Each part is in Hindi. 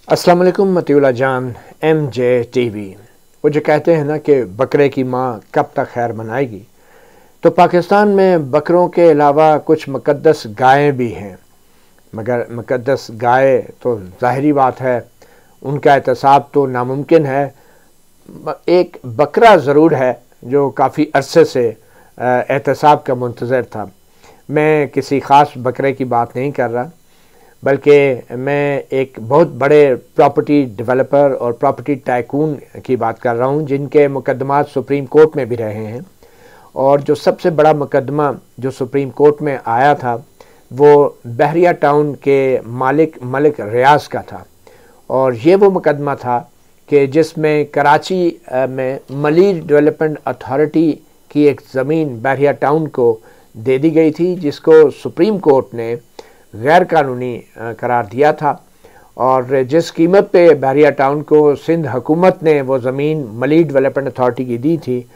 अस्सलाम वालेकुम मतीउल्लाह जान MJ TV। वो जो कहते हैं ना कि बकरे की माँ कब तक खैर मनाएगी, तो पाकिस्तान में बकरों के अलावा कुछ मुक़द्दस गायें भी हैं। मगर मुक़द्दस गाय तो ज़ाहिरी बात है, उनका एहतसाब तो नामुमकिन है। एक बकरा ज़रूर है जो काफ़ी अरसे से एहतसाब का मुंतज़र था। मैं किसी ख़ास बकरे की बात नहीं कर रहा, बल्कि मैं एक बहुत बड़े प्रॉपर्टी डेवलपर और प्रॉपर्टी टाइकून की बात कर रहा हूँ, जिनके मुकदमात सुप्रीम कोर्ट में भी रहे हैं। और जो सबसे बड़ा मुकदमा जो सुप्रीम कोर्ट में आया था वो बहरिया टाउन के मलिक रियाज का था। और ये वो मुकदमा था कि जिसमें कराची में मलीर डेवलपमेंट अथॉरिटी की एक ज़मीन बहरिया टाउन को दे दी गई थी, जिसको सुप्रीम कोर्ट ने गैर कानूनी करार दिया था। और जिस कीमत पे बहरिया टाउन को सिंध हुकूमत ने वो ज़मीन मलीर डेवलपमेंट अथॉरिटी की दी थी,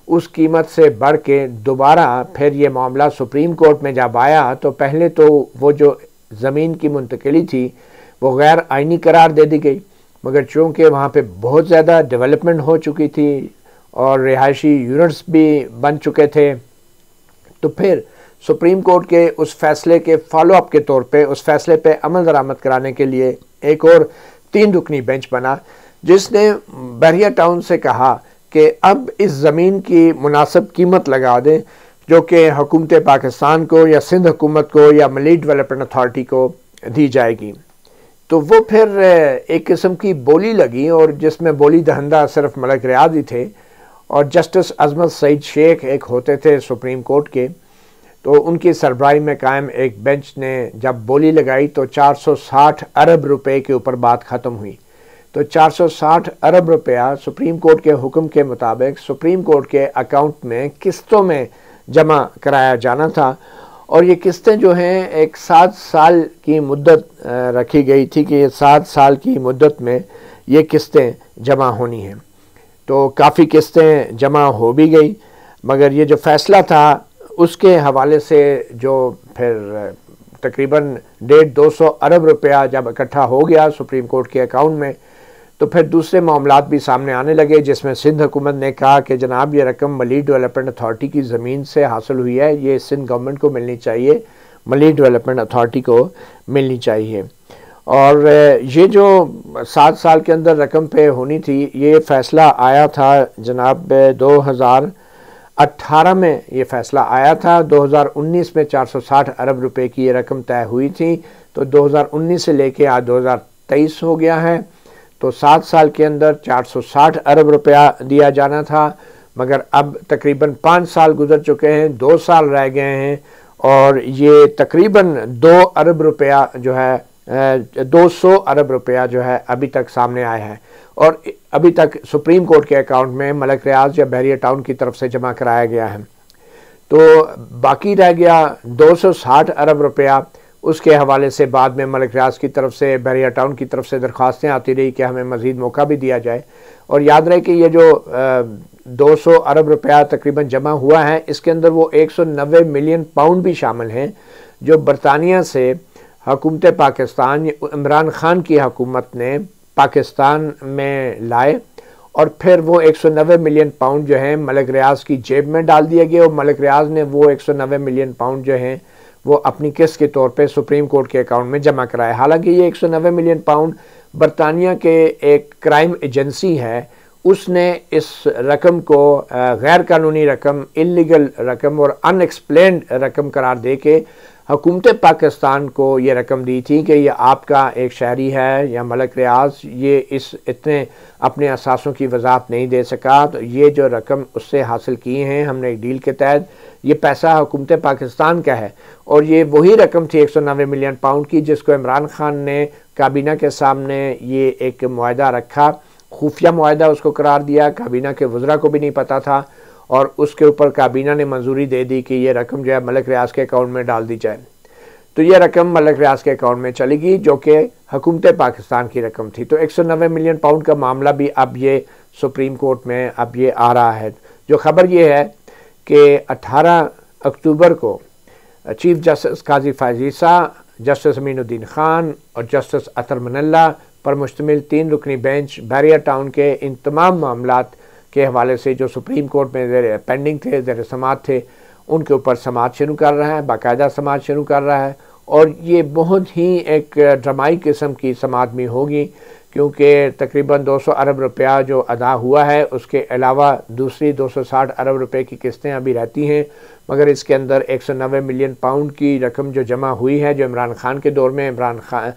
उस कीमत से बढ़ के दोबारा फिर ये मामला सुप्रीम कोर्ट में जब आया, तो पहले तो वो जो ज़मीन की मुंतकिली थी वो गैर आइनी करार दे दी गई। मगर चूँकि वहाँ पे बहुत ज़्यादा डेवलपमेंट हो चुकी थी और रिहायशी यूनिट्स भी बन चुके थे, तो फिर सुप्रीम कोर्ट के उस फैसले के फॉलोअप के तौर पे उस फैसले पे अमल दरामद कराने के लिए एक और 3 रुकनी बेंच बना, जिसने बहरिया टाउन से कहा कि अब इस ज़मीन की मुनासिब कीमत लगा दें, जो कि हुकूमत पाकिस्तान को या सिंध हुकूमत को या मलीर डेवलपमेंट अथॉरिटी को दी जाएगी। तो वो फिर एक किस्म की बोली लगी, और जिसमें बोली दहंदा सिर्फ मलिक रियाज ही थे और जस्टिस अजमत सईद शेख एक होते थे सुप्रीम कोर्ट के। तो उनकी सरबराही में कायम एक बेंच ने जब बोली लगाई तो 460 अरब रुपए के ऊपर बात ख़त्म हुई। तो 460 अरब रुपया सुप्रीम कोर्ट के हुक्म के मुताबिक सुप्रीम कोर्ट के अकाउंट में किस्तों में जमा कराया जाना था। और ये किस्तें जो हैं एक 7 साल की मुद्दत रखी गई थी कि ये 7 साल की मुद्दत में ये किस्तें जमा होनी हैं। तो काफ़ी किस्तें जमा हो भी गई, मगर ये जो फ़ैसला था उसके हवाले से जो फिर तकरीबन 150-200 अरब रुपया जब इकट्ठा हो गया सुप्रीम कोर्ट के अकाउंट में, तो फिर दूसरे मामलात भी सामने आने लगे, जिसमें सिंध हुकूमत ने कहा कि जनाब ये रकम मलीर डेवलपमेंट अथॉरिटी की ज़मीन से हासिल हुई है, ये सिंध गवर्नमेंट को मिलनी चाहिए, मलीर डेवलपमेंट अथॉरिटी को मिलनी चाहिए। और ये जो 7 साल के अंदर रकम पे होनी थी, ये फ़ैसला आया था जनाब 2018 में ये फ़ैसला आया था। 2019 में 460 अरब रुपए की ये रकम तय हुई थी। तो 2019 से लेके आज 2023 हो गया है, तो 7 साल के अंदर 460 अरब रुपया दिया जाना था। मगर अब तकरीबन 5 साल गुजर चुके हैं, 2 साल रह गए हैं, और ये तकरीबन 2 अरब रुपया जो है 200 अरब रुपया जो है अभी तक सामने आया है, और अभी तक सुप्रीम कोर्ट के अकाउंट में मलिक रियाज या बहरिया टाउन की तरफ से जमा कराया गया है। तो बाकी रह गया 260 अरब रुपया। उसके हवाले से बाद में मलिक रियाज की तरफ से बहरिया टाउन की तरफ से दरख्वास्तें आती रही कि हमें मज़ीद मौका भी दिया जाए। और याद रहे कि ये जो 200 अरब रुपया तकरीबन जमा हुआ है, इसके अंदर वो 190 मिलियन पाउंड भी शामिल हैं जो बरतानिया से हुकूमत पाकिस्तान, इमरान खान की हुकूमत ने पाकिस्तान में लाए, और फिर वो 190 मिलियन पाउंड जो हैं मलिक रियाज की जेब में डाल दिए गए, और मलिक रियाज ने वो 190 मिलियन पाउंड जो हैं वो अपनी किस्त के तौर पे सुप्रीम कोर्ट के अकाउंट में जमा कराए। हालांकि ये 190 मिलियन पाउंड बरतानिया के एक क्राइम एजेंसी है, उसने इस रकम को गैर कानूनी रकम, इल्लीगल रकम और अनएक्सप्लेन्ड रकम करार दे के हुकूमत पाकिस्तान को ये रकम दी थी कि ये आपका एक शहरी है या मलिक रियाज, ये इस इतने अपने असासों की वजाहत नहीं दे सका, तो ये जो रकम उससे हासिल की हैं हमने एक डील के तहत, ये पैसा हुकूमत पाकिस्तान का है। और ये वही रकम थी 190 मिलियन पाउंड की, जिसको इमरान खान ने काबीना के सामने ये एक मुआहदा रखा, खुफिया मुआहदा उसको करार दिया, काबीना के वज़रा को भी नहीं पता था, और उसके ऊपर काबीना ने मंजूरी दे दी कि ये रकम जो है मलिक रियाज के अकाउंट में डाल दी जाए। तो ये रकम मलिक रियाज के अकाउंट में चली गई, जो कि हुकूमत पाकिस्तान की रकम थी। तो 190 मिलियन पाउंड का मामला भी अब ये सुप्रीम कोर्ट में अब ये आ रहा है। जो खबर ये है कि 18 अक्टूबर को चीफ जस्टिस काजी फायजीसा, जस्टिस अमीनुद्दीन खान और जस्टिस अतर मनल्ला पर मुश्तमिल 3 रुकनी बेंच बैरिया टाउन के इन तमाम मामलात के हवाले से जो सुप्रीम कोर्ट में पेंडिंग थे, ज़ेर समाअत थे, उनके ऊपर समाअत शुरू कर रहा है, बाकायदा समाअत शुरू कर रहा है। और ये बहुत ही एक ड्रामाई किस्म की समाअत भी होगी, क्योंकि तकरीबन 200 अरब रुपया जो अदा हुआ है, उसके अलावा दूसरी 260 अरब रुपए की किस्तें अभी रहती हैं। मगर इसके अंदर 190 मिलियन पाउंड की रकम जो जमा हुई है, जो इमरान खान के दौर में इमरान खान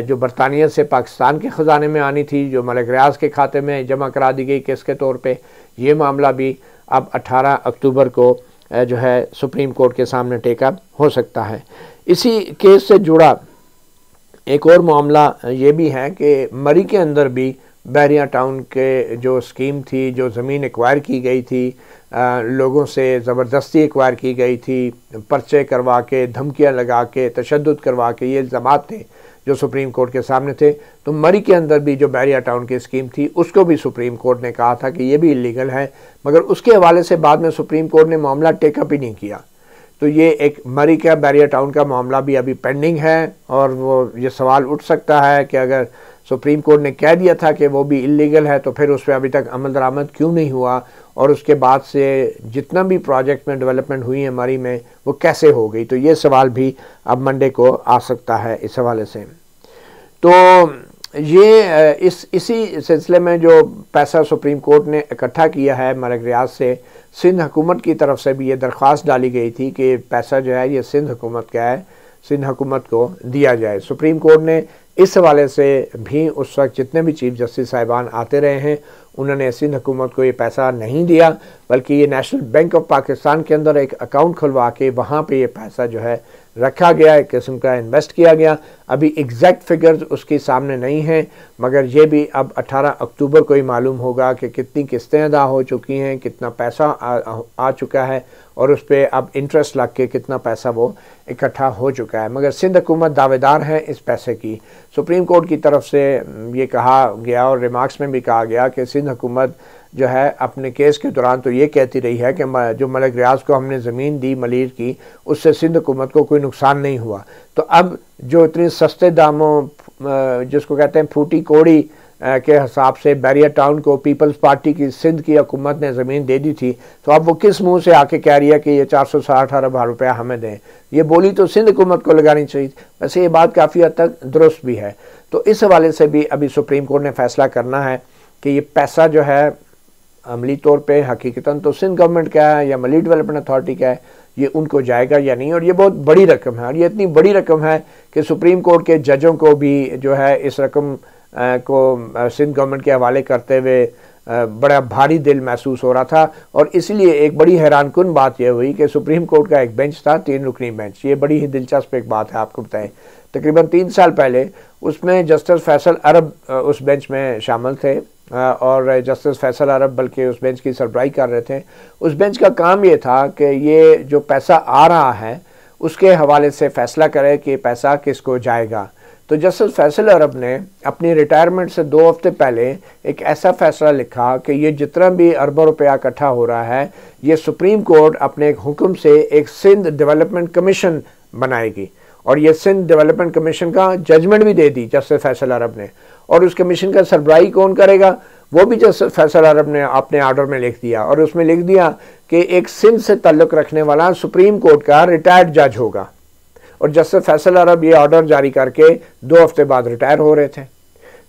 जो बरतानिया से पाकिस्तान के ख़जाने में आनी थी, जो मलिक रियाज के खाते में जमा करा दी गई केस के तौर पे, ये मामला भी अब 18 अक्टूबर को जो है सुप्रीम कोर्ट के सामने टेकअप हो सकता है। इसी केस से जुड़ा एक और मामला ये भी है कि मरी के अंदर भी बैरिया टाउन के जो स्कीम थी, जो ज़मीन एक्वायर की गई थी, लोगों से ज़बरदस्ती एक्वायर की गई थी, पर्चे करवा के, धमकियाँ लगा के, तशद्दुद करवा के, ये इल्ज़ामात थे जो सुप्रीम कोर्ट के सामने थे। तो मरी के अंदर भी जो बैरिया टाउन की स्कीम थी, उसको भी सुप्रीम कोर्ट ने कहा था कि ये भी इलीगल है, मगर उसके हवाले से बाद में सुप्रीम कोर्ट ने मामला टेकअप ही नहीं किया। तो ये एक मरी का बैरिया टाउन का मामला भी अभी पेंडिंग है, और वो ये सवाल उठ सकता है कि अगर सुप्रीम कोर्ट ने कह दिया था कि वो भी इलीगल है, तो फिर उस पर अभी तक अमल दरामद क्यों नहीं हुआ, और उसके बाद से जितना भी प्रोजेक्ट में डेवलपमेंट हुई है मरी में, वो कैसे हो गई। तो ये सवाल भी अब मंडे को आ सकता है इस हवाले से। तो ये इसी सिलसिले में जो पैसा सुप्रीम कोर्ट ने इकट्ठा किया है मलिक रियाज से, सिंध हुकूमत की तरफ से भी ये दरख्वास्त डाली गई थी कि पैसा जो है ये सिंध हुकूमत का है, सिंध हुकूमत को दिया जाए। सुप्रीम कोर्ट ने इस हवाले से भी उस वक्त जितने भी चीफ जस्टिस साहिबान आते रहे हैं, उन्होंने सिंध हुकूमत को ये पैसा नहीं दिया, बल्कि ये नेशनल बैंक ऑफ पाकिस्तान के अंदर एक अकाउंट खुलवा के वहाँ पे ये पैसा जो है रखा गया, एक किस्म का इन्वेस्ट किया गया। अभी एग्जैक्ट फिगर्स उसके सामने नहीं हैं, मगर ये भी अब 18 अक्टूबर को ही मालूम होगा कि कितनी किस्तें अदा हो चुकी हैं, कितना पैसा आ चुका है, और उस पर अब इंटरेस्ट लग के कितना पैसा वो इकट्ठा हो चुका है। मगर सिंध हुकूमत दावेदार है इस पैसे की। सुप्रीम कोर्ट की तरफ से ये कहा गया और रिमार्क्स में भी कहा गया कि सिंध हुकूमत जो है अपने केस के दौरान तो ये कहती रही है कि जो मलिक रियाज को हमने ज़मीन दी मलीर की, उससे सिंध हुकूमत को कोई नुकसान नहीं हुआ। तो अब जो इतने सस्ते दामों जिसको कहते हैं फूटी कोड़ी के हिसाब से बैरिया टाउन को पीपल्स पार्टी की सिंध की हुकूमत ने ज़मीन दे दी थी, तो अब वो किस मुंह से आके कह रही है कि ये 460 अरब रुपया हमें दें। ये बोली तो सिंध हुकूमत को लगानी चाहिए। वैसे ये बात काफ़ी हद तक दुरुस्त भी है। तो इस हवाले से भी अभी सुप्रीम कोर्ट ने फैसला करना है कि ये पैसा जो है अमली तौर पे हकीकतन तो सिंध गवर्नमेंट का है या मली डेवलपमेंट अथॉरिटी का है, ये उनको जाएगा या नहीं। और ये बहुत बड़ी रकम है, और ये इतनी बड़ी रकम है कि सुप्रीम कोर्ट के जजों को भी जो है इस रकम को सिंध गवर्नमेंट के हवाले करते हुए बड़ा भारी दिल महसूस हो रहा था। और इसलिए एक बड़ी हैरानकुन बात यह हुई कि सुप्रीम कोर्ट का एक बेंच था, 3 रुकनी बेंच। ये बड़ी ही दिलचस्प एक बात है, आपको बताएं। तकरीबन 3 साल पहले उसमें जस्टिस फैसल अरब उस बेंच में शामिल थे, और जस्टिस फैसल अरब बल्कि उस बेंच की सरबराही कर रहे थे। उस बेंच का काम ये था कि ये जो पैसा आ रहा है उसके हवाले से फ़ैसला करे कि पैसा किसको जाएगा। तो जस्टिस फैसल अरब ने अपनी रिटायरमेंट से 2 हफ्ते पहले एक ऐसा फ़ैसला लिखा कि ये जितना भी अरबों रुपया इकट्ठा हो रहा है, ये सुप्रीम कोर्ट अपने एक हुक्म से एक सिंध डेवलपमेंट कमीशन बनाएगी। और ये सिंध डेवलपमेंट कमीशन का जजमेंट भी दे दी जस्टिस फैसल अरब ने। और उस कमीशन का सरबराही कौन करेगा, वो भी जस्टिस फैसल अरब ने अपने आर्डर में लिख दिया। और उसमें लिख दिया कि एक सिंध से ताल्लुक़ रखने वाला सुप्रीम कोर्ट का रिटायर्ड जज होगा। और जस्टिस फैसल अरब ये ऑर्डर जारी करके 2 हफ्ते बाद रिटायर हो रहे थे।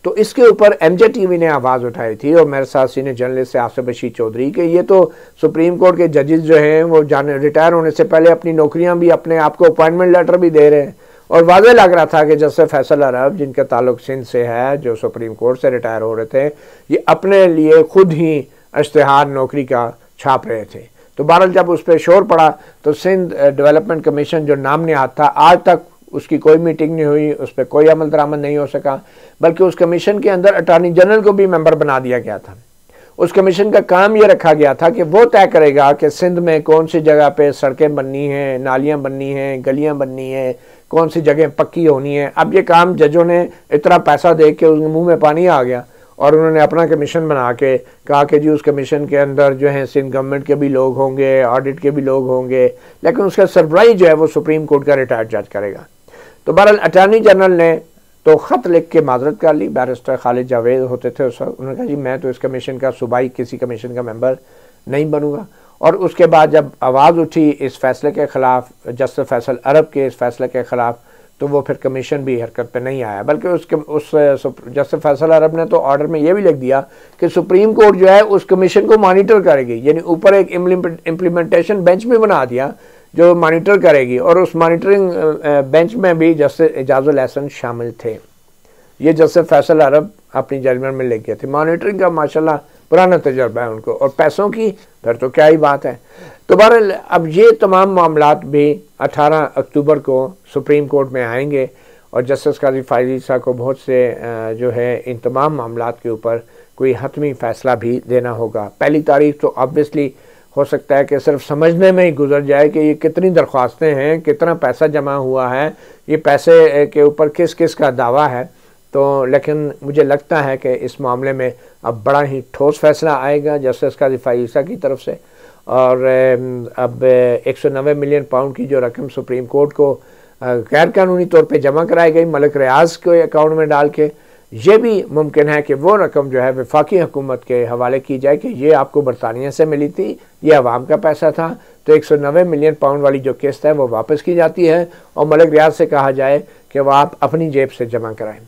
तो इसके ऊपर MJ TV ने आवाज़ उठाई थी, और मेरे साथ सीनियर जर्नलिस्ट आसिफ बशीर चौधरी, कि ये तो सुप्रीम कोर्ट के जजेस जो हैं वो जाने रिटायर होने से पहले अपनी नौकरियां भी अपने आप को अपॉइंटमेंट लेटर भी दे रहे हैं। और वाज़ेह लग रहा था कि जस्टिस फैसल अरब जिनका ताल्लुक सिंध से है, जो सुप्रीम कोर्ट से रिटायर हो रहे थे, ये अपने लिए खुद ही इश्तिहार नौकरी का छाप रहे थे। तो बहरहाल जब उस पर शोर पड़ा तो सिंध डेवलपमेंट कमीशन जो नाम ने आता था, आज तक उसकी कोई मीटिंग नहीं हुई, उस पर कोई अमल दरामद नहीं हो सका। बल्कि उस कमीशन के अंदर अटॉर्नी जनरल को भी मेंबर बना दिया गया था। उस कमीशन का काम ये रखा गया था कि वो तय करेगा कि सिंध में कौन सी जगह पे सड़कें बननी हैं, नालियाँ बननी हैं, गलियाँ बननी हैं, कौन सी जगह पक्की होनी है। अब ये काम जजों ने इतना पैसा दे के उनके मुँह में पानी आ गया, और उन्होंने अपना कमीशन बना के कहा कि जी उस कमीशन के अंदर जो है सिंध गवर्नमेंट के भी लोग होंगे, ऑडिट के भी लोग होंगे, लेकिन उसका सरबराही जो है वो सुप्रीम कोर्ट का रिटायर्ड जज करेगा। तो बहरहाल अटॉर्नी जनरल ने तो ख़त लिख के माजरत कर ली। बैरिस्टर खालिद जावेद होते थे उस वक्त, उन्होंने कहा जी मैं तो इस कमीशन का सूबाई किसी कमीशन का मेंबर नहीं बनूंगा। और उसके बाद जब आवाज़ उठी इस फैसले के ख़िलाफ़, जस्टिस फैसल अरब के इस फैसले के ख़िलाफ़, तो वो फिर कमीशन भी हरकत पे नहीं आया, बल्कि उस जस्टिस फैसल अरब ने तो ऑर्डर में ये भी लिख दिया कि सुप्रीम कोर्ट जो है उस कमीशन को मॉनिटर करेगी, यानी ऊपर एक इम्प्लीमेंटेशन बेंच भी बना दिया जो मॉनिटर करेगी, और उस मॉनिटरिंग बेंच में भी जस्टिस एजाजुल एहसन शामिल थे। ये जस्टिस फैसल अरब अपनी जजमेंट में लिख गए थे। मॉनिटरिंग का माशाल्लाह पुराना तजर्बा है उनको, और पैसों की फिर तो क्या ही बात है। तो बहरहाल अब ये तमाम मामलात भी 18 अक्टूबर को सुप्रीम कोर्ट में आएंगे, और जस्टिस काजी फायजी साहब को बहुत से जो है इन तमाम मामलात के ऊपर कोई हतमी फ़ैसला भी देना होगा। पहली तारीख तो ऑब्वियसली हो सकता है कि सिर्फ समझने में ही गुजर जाए कि ये कितनी दरख्वास्तें हैं, कितना पैसा जमा हुआ है, ये पैसे के ऊपर किस किस का दावा है। तो लेकिन मुझे लगता है कि इस मामले में अब बड़ा ही ठोस फैसला आएगा जस्टिस काजी फायजी की तरफ से, और अब 190 मिलियन पाउंड की जो रकम सुप्रीम कोर्ट को गैर कानूनी तौर पे जमा कराई गई मलिक रियाज के अकाउंट में डाल के, ये भी मुमकिन है कि वो रकम जो है वफाकी हुकूमत के हवाले की जाए कि ये आपको बरतानिया से मिली थी, ये अवाम का पैसा था, तो 190 मिलियन पाउंड वाली जो किस्त है वो वापस की जाती है, और मलिक रियाज से कहा जाए कि वह आप अपनी जेब से जमा कराएं।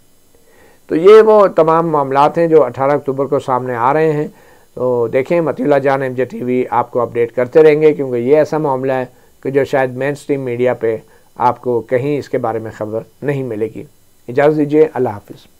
तो ये वो तमाम मामलात हैं जो 18 अक्टूबर को सामने आ रहे हैं। तो देखें, मतीउल्लाह जान MJ TV आपको अपडेट करते रहेंगे, क्योंकि ये ऐसा मामला है कि जो शायद मेन स्ट्रीम मीडिया पे आपको कहीं इसके बारे में ख़बर नहीं मिलेगी। इजाज़त दीजिए, अल्लाह हाफ़िज़।